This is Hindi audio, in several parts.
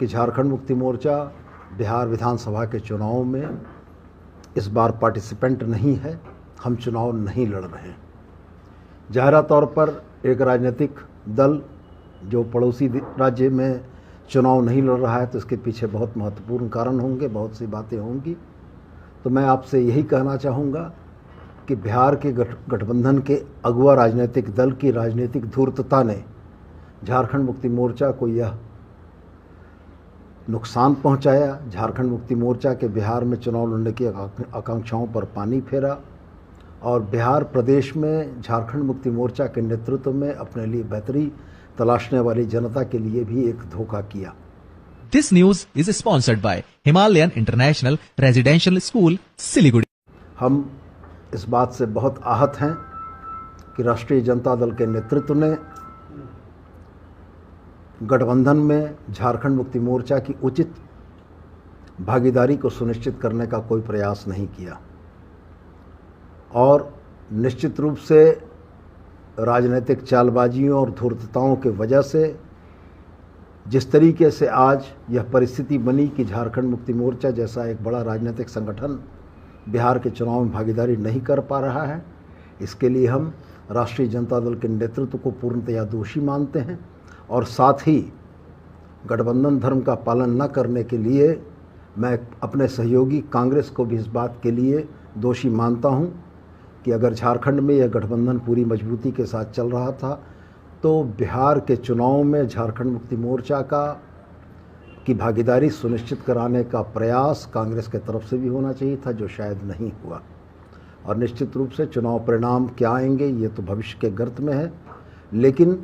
कि झारखंड मुक्ति मोर्चा बिहार विधानसभा के चुनाव में इस बार पार्टिसिपेंट नहीं है। हम चुनाव नहीं लड़ रहे हैं। ज़ाहिरा तौर पर एक राजनीतिक दल जो पड़ोसी राज्य में चुनाव नहीं लड़ रहा है तो इसके पीछे बहुत महत्वपूर्ण कारण होंगे, बहुत सी बातें होंगी। तो मैं आपसे यही कहना चाहूँगा कि बिहार के गठबंधन के अगुआ राजनीतिक दल की राजनीतिक धूर्तता ने झारखंड मुक्ति मोर्चा को यह नुकसान पहुंचाया। झारखंड मुक्ति मोर्चा के बिहार में चुनाव लड़ने की आकांक्षाओं पर पानी फेरा और बिहार प्रदेश में झारखंड मुक्ति मोर्चा के नेतृत्व में अपने लिए बेहतरी तलाशने वाली जनता के लिए भी एक धोखा किया। This news is sponsored by Himalayan International Residential School, Siliguri. हम इस बात से बहुत आहत हैं कि राष्ट्रीय जनता दल के नेतृत्व ने गठबंधन में झारखंड मुक्ति मोर्चा की उचित भागीदारी को सुनिश्चित करने का कोई प्रयास नहीं किया और निश्चित रूप से राजनीतिक चालबाजियों और धूर्तताओं की वजह से जिस तरीके से आज यह परिस्थिति बनी कि झारखंड मुक्ति मोर्चा जैसा एक बड़ा राजनीतिक संगठन बिहार के चुनाव में भागीदारी नहीं कर पा रहा है, इसके लिए हम राष्ट्रीय जनता दल के नेतृत्व को पूर्णतया दोषी मानते हैं और साथ ही गठबंधन धर्म का पालन न करने के लिए मैं अपने सहयोगी कांग्रेस को भी इस बात के लिए दोषी मानता हूं कि अगर झारखंड में यह गठबंधन पूरी मजबूती के साथ चल रहा था तो बिहार के चुनाव में झारखंड मुक्ति मोर्चा की भागीदारी सुनिश्चित कराने का प्रयास कांग्रेस के तरफ से भी होना चाहिए था, जो शायद नहीं हुआ। और निश्चित रूप से चुनाव परिणाम क्या आएंगे ये तो भविष्य के गर्त में है, लेकिन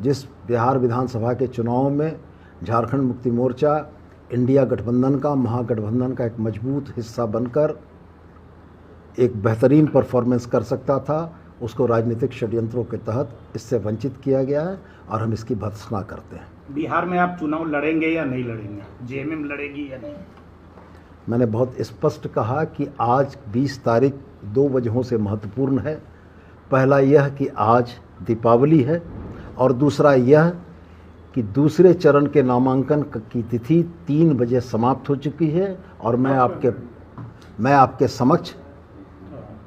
जिस बिहार विधानसभा के चुनाव में झारखंड मुक्ति मोर्चा इंडिया गठबंधन का, महागठबंधन का एक मजबूत हिस्सा बनकर एक बेहतरीन परफॉर्मेंस कर सकता था, उसको राजनीतिक षड्यंत्रों के तहत इससे वंचित किया गया है और हम इसकी भर्त्सना करते हैं। बिहार में आप चुनाव लड़ेंगे या नहीं लड़ेंगे? जेएमएम लड़ेगी या नहीं? मैंने बहुत स्पष्ट कहा कि आज 20 तारीख 2 वजहों से महत्वपूर्ण है। पहला यह कि आज दीपावली है और दूसरा यह कि दूसरे चरण के नामांकन की तिथि 3 बजे समाप्त हो चुकी है और मैं आपके समक्ष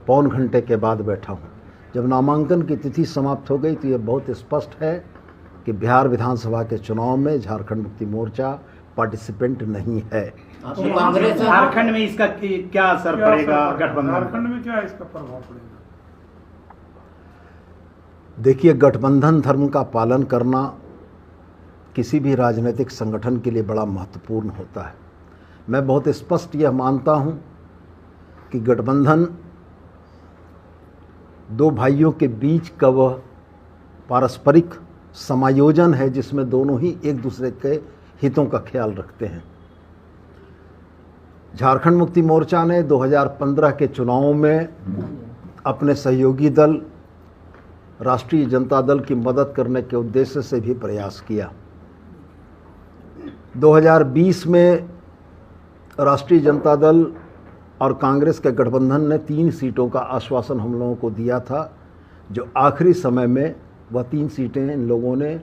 पौन घंटे के बाद बैठा हूँ। जब नामांकन की तिथि समाप्त हो गई तो यह बहुत स्पष्ट है कि बिहार विधानसभा के चुनाव में झारखंड मुक्ति मोर्चा पार्टिसिपेंट नहीं है। कांग्रेस झारखंड में इसका क्या असर पड़ेगा? गठबंधन झारखंड में क्या इसका प्रभाव पड़ेगा? देखिए, गठबंधन धर्म का पालन करना किसी भी राजनीतिक संगठन के लिए बड़ा महत्वपूर्ण होता है। मैं बहुत स्पष्ट यह मानता हूं कि गठबंधन 2 भाइयों के बीच का वह पारस्परिक समायोजन है जिसमें दोनों ही एक दूसरे के हितों का ख्याल रखते हैं। झारखंड मुक्ति मोर्चा ने 2015 के चुनाव में अपने सहयोगी दल राष्ट्रीय जनता दल की मदद करने के उद्देश्य से भी प्रयास किया। 2020 में राष्ट्रीय जनता दल और कांग्रेस के गठबंधन ने 3 सीटों का आश्वासन हम लोगों को दिया था, जो आखिरी समय में वह 3 सीटें इन लोगों ने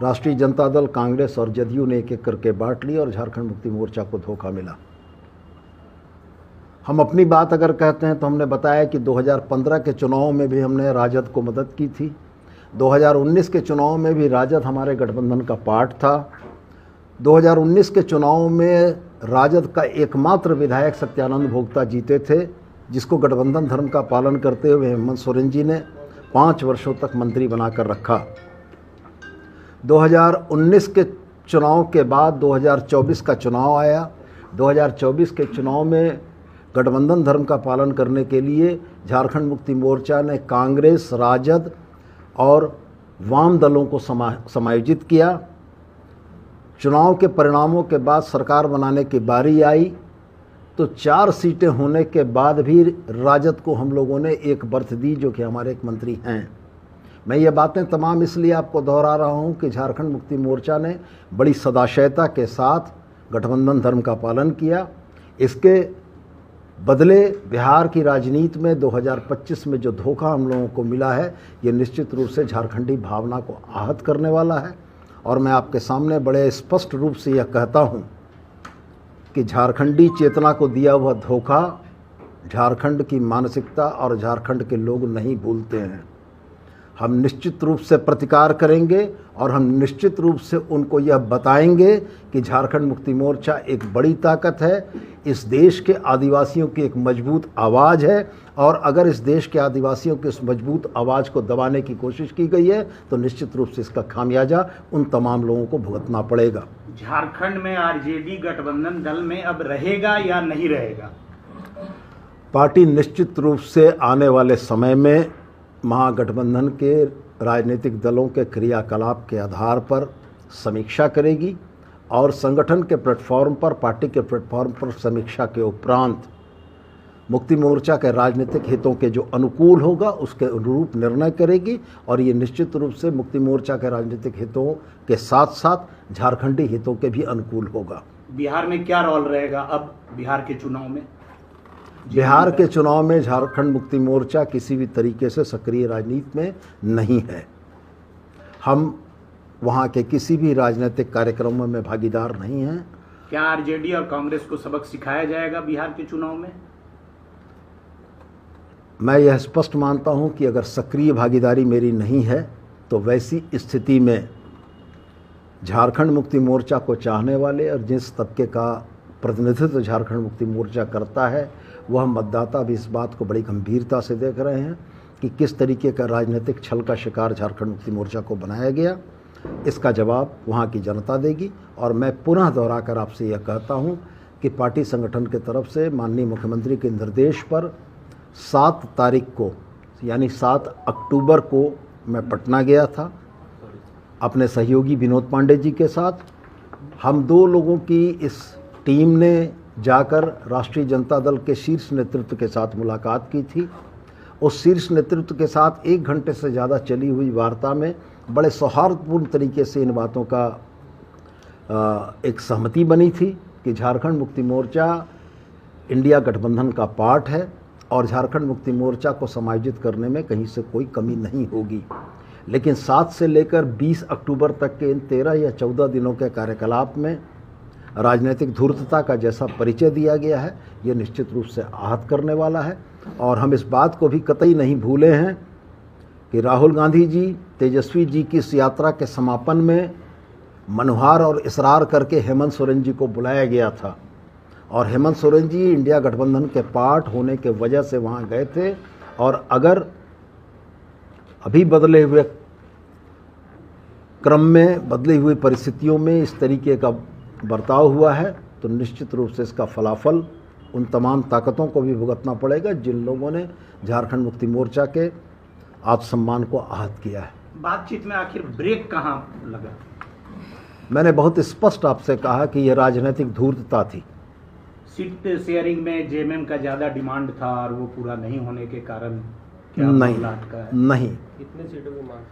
राष्ट्रीय जनता दल, कांग्रेस और जदयू ने एक-एक करके बांट ली और झारखंड मुक्ति मोर्चा को धोखा मिला। हम अपनी बात अगर कहते हैं तो हमने बताया कि 2015 के चुनाव में भी हमने राजद को मदद की थी। 2019 के चुनाव में भी राजद हमारे गठबंधन का पार्ट था। 2019 के चुनाव में राजद का एकमात्र विधायक सत्यानंद भोक्ता जीते थे, जिसको गठबंधन धर्म का पालन करते हुए हेमंत सोरेन जी ने 5 वर्षों तक मंत्री बनाकर रखा। 2019 के चुनाव के बाद 2024 का चुनाव आया। 2024 के चुनाव में गठबंधन धर्म का पालन करने के लिए झारखंड मुक्ति मोर्चा ने कांग्रेस, राजद और वाम दलों को समायोजित किया। चुनाव के परिणामों के बाद सरकार बनाने की बारी आई तो 4 सीटें होने के बाद भी राजद को हम लोगों ने एक बर्थ दी, जो कि हमारे एक मंत्री हैं। मैं ये बातें तमाम इसलिए आपको दोहरा रहा हूँ कि झारखंड मुक्ति मोर्चा ने बड़ी सदाशयता के साथ गठबंधन धर्म का पालन किया। इसके बदले बिहार की राजनीति में 2025 में जो धोखा हम लोगों को मिला है, ये निश्चित रूप से झारखंडी भावना को आहत करने वाला है और मैं आपके सामने बड़े स्पष्ट रूप से यह कहता हूँ कि झारखंडी चेतना को दिया हुआ धोखा झारखंड की मानसिकता और झारखंड के लोग नहीं भूलते हैं। हम निश्चित रूप से प्रतिकार करेंगे और हम निश्चित रूप से उनको यह बताएंगे कि झारखंड मुक्ति मोर्चा एक बड़ी ताकत है, इस देश के आदिवासियों की एक मजबूत आवाज़ है, और अगर इस देश के आदिवासियों की उस मजबूत आवाज़ को दबाने की कोशिश की गई है तो निश्चित रूप से इसका खामियाजा उन तमाम लोगों को भुगतना पड़ेगा। झारखंड में आरजेडी गठबंधन दल में अब रहेगा या नहीं रहेगा? पार्टी निश्चित रूप से आने वाले समय में महागठबंधन के राजनीतिक दलों के क्रियाकलाप के आधार पर समीक्षा करेगी और संगठन के प्लेटफॉर्म पर, पार्टी के प्लेटफॉर्म पर समीक्षा के उपरांत मुक्ति मोर्चा के राजनीतिक हितों के जो अनुकूल होगा उसके अनुरूप निर्णय करेगी, और ये निश्चित रूप से मुक्ति मोर्चा के राजनीतिक हितों के साथ साथ झारखंडी हितों के भी अनुकूल होगा। बिहार में क्या रोल रहेगा अब बिहार के चुनाव में? बिहार के चुनाव में झारखंड मुक्ति मोर्चा किसी भी तरीके से सक्रिय राजनीति में नहीं है। हम वहाँ के किसी भी राजनीतिक कार्यक्रमों में भागीदार नहीं हैं। क्या आरजेडी और कांग्रेस को सबक सिखाया जाएगा बिहार के चुनाव में? मैं यह स्पष्ट मानता हूँ कि अगर सक्रिय भागीदारी मेरी नहीं है तो वैसी स्थिति में झारखंड मुक्ति मोर्चा को चाहने वाले और जिस तबके का प्रतिनिधित्व झारखंड मुक्ति मोर्चा करता है वह मतदाता भी इस बात को बड़ी गंभीरता से देख रहे हैं कि किस तरीके का राजनीतिक छल का शिकार झारखंड मुक्ति मोर्चा को बनाया गया। इसका जवाब वहाँ की जनता देगी, और मैं पुनः दोहराकर आपसे यह कहता हूँ कि पार्टी संगठन की तरफ से माननीय मुख्यमंत्री के निर्देश पर 7 तारीख को यानी 7 अक्टूबर को मैं पटना गया था अपने सहयोगी विनोद पांडे जी के साथ। हम 2 लोगों की इस टीम ने जाकर राष्ट्रीय जनता दल के शीर्ष नेतृत्व के साथ मुलाकात की थी। उस शीर्ष नेतृत्व के साथ 1 घंटे से ज़्यादा चली हुई वार्ता में बड़े सौहार्दपूर्ण तरीके से इन बातों का एक सहमति बनी थी कि झारखंड मुक्ति मोर्चा इंडिया गठबंधन का पार्ट है और झारखंड मुक्ति मोर्चा को समायोजित करने में कहीं से कोई कमी नहीं होगी। लेकिन 7 से लेकर 20 अक्टूबर तक के इन 13 या 14 दिनों के कार्यकलाप में राजनीतिक धूर्तता का जैसा परिचय दिया गया है ये निश्चित रूप से आहत करने वाला है। और हम इस बात को भी कतई नहीं भूले हैं कि राहुल गांधी जी, तेजस्वी जी की इस यात्रा के समापन में मनोहार और इसरार करके हेमंत सोरेन जी को बुलाया गया था, और हेमंत सोरेन जी इंडिया गठबंधन के पार्ट होने के वजह से वहाँ गए थे। और अगर अभी बदले हुए क्रम में, बदली हुई परिस्थितियों में इस तरीके का बर्ताव हुआ है तो निश्चित रूप से इसका फलाफल उन तमाम ताकतों को भी भुगतना पड़ेगा जिन लोगों ने झारखंड मुक्ति मोर्चा के आत्मसम्मान को आहत किया है। बातचीत में आखिर ब्रेक कहाँ लगा? मैंने बहुत स्पष्ट आपसे कहा कि यह राजनीतिक धूर्तता थी। सीट शेयरिंग में जेएमएम का ज़्यादा डिमांड था और वो पूरा नहीं होने के कारण नहीं, कितने सीटों की मांग?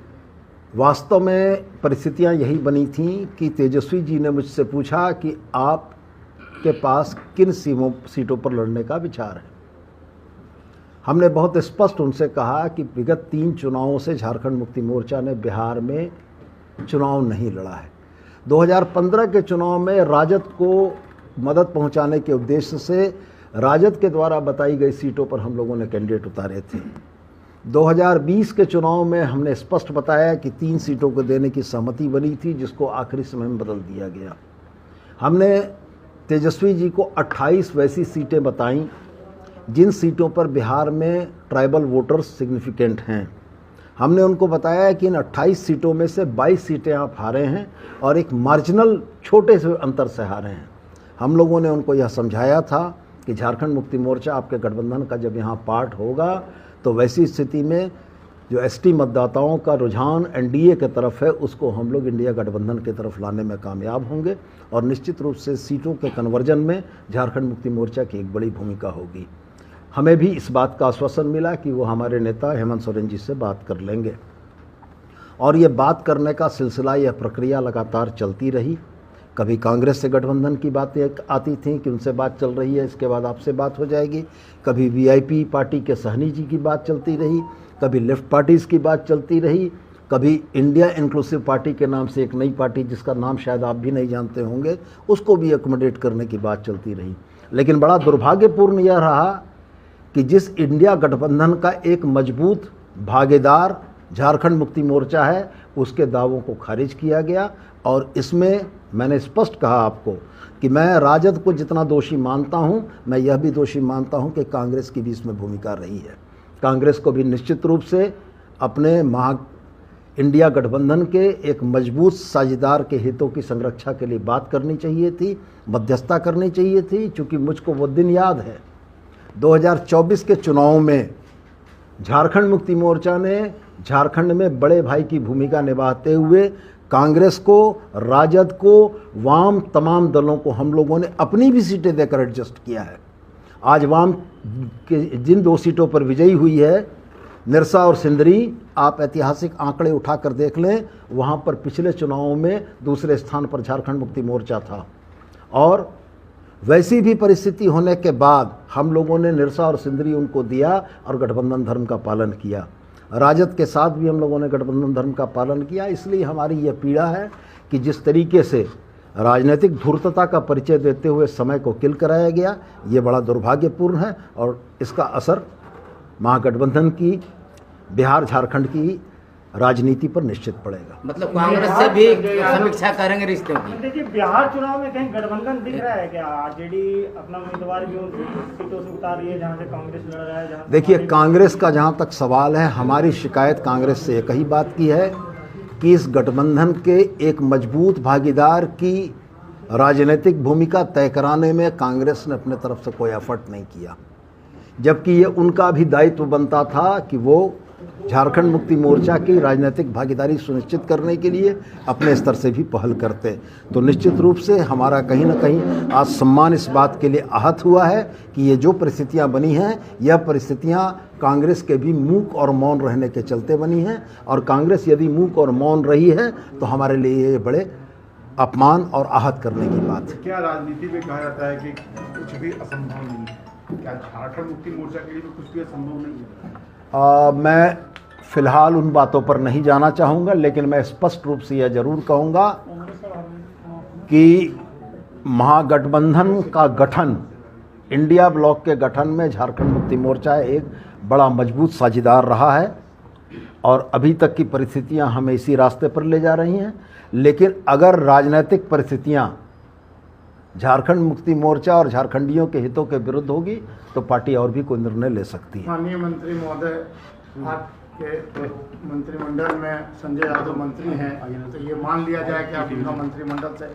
वास्तव में परिस्थितियां यही बनी थीं कि तेजस्वी जी ने मुझसे पूछा कि आपके पास किन सीटों पर लड़ने का विचार है। हमने बहुत स्पष्ट उनसे कहा कि विगत 3 चुनावों से झारखंड मुक्ति मोर्चा ने बिहार में चुनाव नहीं लड़ा है। 2015 के चुनाव में राजद को मदद पहुंचाने के उद्देश्य से राजद के द्वारा बताई गई सीटों पर हम लोगों ने कैंडिडेट उतारे थे। 2020 के चुनाव में हमने स्पष्ट बताया कि 3 सीटों को देने की सहमति बनी थी जिसको आखिरी समय में बदल दिया गया। हमने तेजस्वी जी को 28 वैसी सीटें बताईं जिन सीटों पर बिहार में ट्राइबल वोटर्स सिग्निफिकेंट हैं। हमने उनको बताया कि इन 28 सीटों में से 22 सीटें आप हारे हैं और एक मार्जिनल छोटे से अंतर से हारे हैं। हम लोगों ने उनको यह समझाया था कि झारखंड मुक्ति मोर्चा आपके गठबंधन का जब यहाँ पार्ट होगा तो वैसी स्थिति में जो एसटी मतदाताओं का रुझान एनडीए की तरफ है उसको हम लोग इंडिया गठबंधन की तरफ लाने में कामयाब होंगे, और निश्चित रूप से सीटों के कन्वर्जन में झारखंड मुक्ति मोर्चा की एक बड़ी भूमिका होगी। हमें भी इस बात का आश्वासन मिला कि वो हमारे नेता हेमंत सोरेन जी से बात कर लेंगे, और ये बात करने का सिलसिला, यह प्रक्रिया लगातार चलती रही। कभी कांग्रेस से गठबंधन की बातें आती थीं कि उनसे बात चल रही है, इसके बाद आपसे बात हो जाएगी। कभी वीआईपी पार्टी के सहनी जी की बात चलती रही, कभी लेफ्ट पार्टीज़ की बात चलती रही, कभी इंडिया इंक्लूसिव पार्टी के नाम से एक नई पार्टी जिसका नाम शायद आप भी नहीं जानते होंगे, उसको भी एकोमोडेट करने की बात चलती रही। लेकिन बड़ा दुर्भाग्यपूर्ण यह रहा कि जिस इंडिया गठबंधन का एक मजबूत भागीदार झारखंड मुक्ति मोर्चा है, उसके दावों को खारिज किया गया। और इसमें मैंने स्पष्ट कहा आपको कि मैं राजद को जितना दोषी मानता हूं, मैं यह भी दोषी मानता हूं कि कांग्रेस की भी इसमें भूमिका रही है। कांग्रेस को भी निश्चित रूप से अपने इंडिया गठबंधन के एक मजबूत साझेदार के हितों की संरक्षा के लिए बात करनी चाहिए थी, मध्यस्थता करनी चाहिए थी। चूँकि मुझको वो दिन याद है 2024 के चुनाव में झारखंड मुक्ति मोर्चा ने झारखंड में बड़े भाई की भूमिका निभाते हुए कांग्रेस को, राजद को, वाम तमाम दलों को हम लोगों ने अपनी भी सीटें देकर एडजस्ट किया है। आज वाम के जिन 2 सीटों पर विजयी हुई है, निरसा और सिंदरी, आप ऐतिहासिक आंकड़े उठाकर देख लें, वहाँ पर पिछले चुनावों में दूसरे स्थान पर झारखंड मुक्ति मोर्चा था। और वैसी भी परिस्थिति होने के बाद हम लोगों ने निरसा और सिंदरी उनको दिया और गठबंधन धर्म का पालन किया। राजद के साथ भी हम लोगों ने गठबंधन धर्म का पालन किया। इसलिए हमारी यह पीड़ा है कि जिस तरीके से राजनीतिक धूर्तता का परिचय देते हुए समय को किल कराया गया, ये बड़ा दुर्भाग्यपूर्ण है और इसका असर महागठबंधन की बिहार झारखंड की राजनीति पर निश्चित पड़ेगा। मतलब कांग्रेस से भी समीक्षा करेंगे रिश्तों की। देखिए, बिहार चुनाव में कहीं गठबंधन दिख रहा है क्या? आरजेडी अपना उम्मीदवार भी उन सीटों से उतार रही है जहां से कांग्रेस लड़ रहा है। देखिए, कांग्रेस का जहां तक सवाल है, हमारी शिकायत कांग्रेस से एक ही बात की है कि इस गठबंधन के एक मजबूत भागीदार की राजनीतिक भूमिका तय कराने में कांग्रेस ने अपने तरफ से कोई एफर्ट नहीं किया, जबकि ये उनका भी दायित्व बनता था कि वो झारखंड मुक्ति मोर्चा की राजनीतिक भागीदारी सुनिश्चित करने के लिए अपने स्तर से भी पहल करते। तो निश्चित रूप से हमारा कहीं ना कहीं आज सम्मान इस बात के लिए आहत हुआ है कि ये जो परिस्थितियां बनी हैं, यह परिस्थितियां कांग्रेस के भी मूक और मौन रहने के चलते बनी हैं। और कांग्रेस यदि मूक और मौन रही है तो हमारे लिए ये बड़े अपमान और आहत करने की बात है। क्या राजनीति में कहा जाता है कि कुछ भी असंभव नहीं है? क्या झारखंड मुक्ति मोर्चा के लिए भी कुछ भी असंभव नहीं है? मैं फिलहाल उन बातों पर नहीं जाना चाहूँगा, लेकिन मैं स्पष्ट रूप से यह जरूर कहूँगा कि महागठबंधन का गठन, इंडिया ब्लॉक के गठन में झारखंड मुक्ति मोर्चा एक बड़ा मजबूत साझेदार रहा है और अभी तक की परिस्थितियां हमें इसी रास्ते पर ले जा रही हैं। लेकिन अगर राजनीतिक परिस्थितियां झारखंड मुक्ति मोर्चा और झारखंडियों के हितों के विरुद्ध होगी तो पार्टी और भी कोई निर्णय ले सकती है। माननीय मंत्री महोदय, आपके मंत्रिमंडल में संजय यादव मंत्री हैं, तो ये मान लिया जाए कि आप उनका मंत्रिमंडल से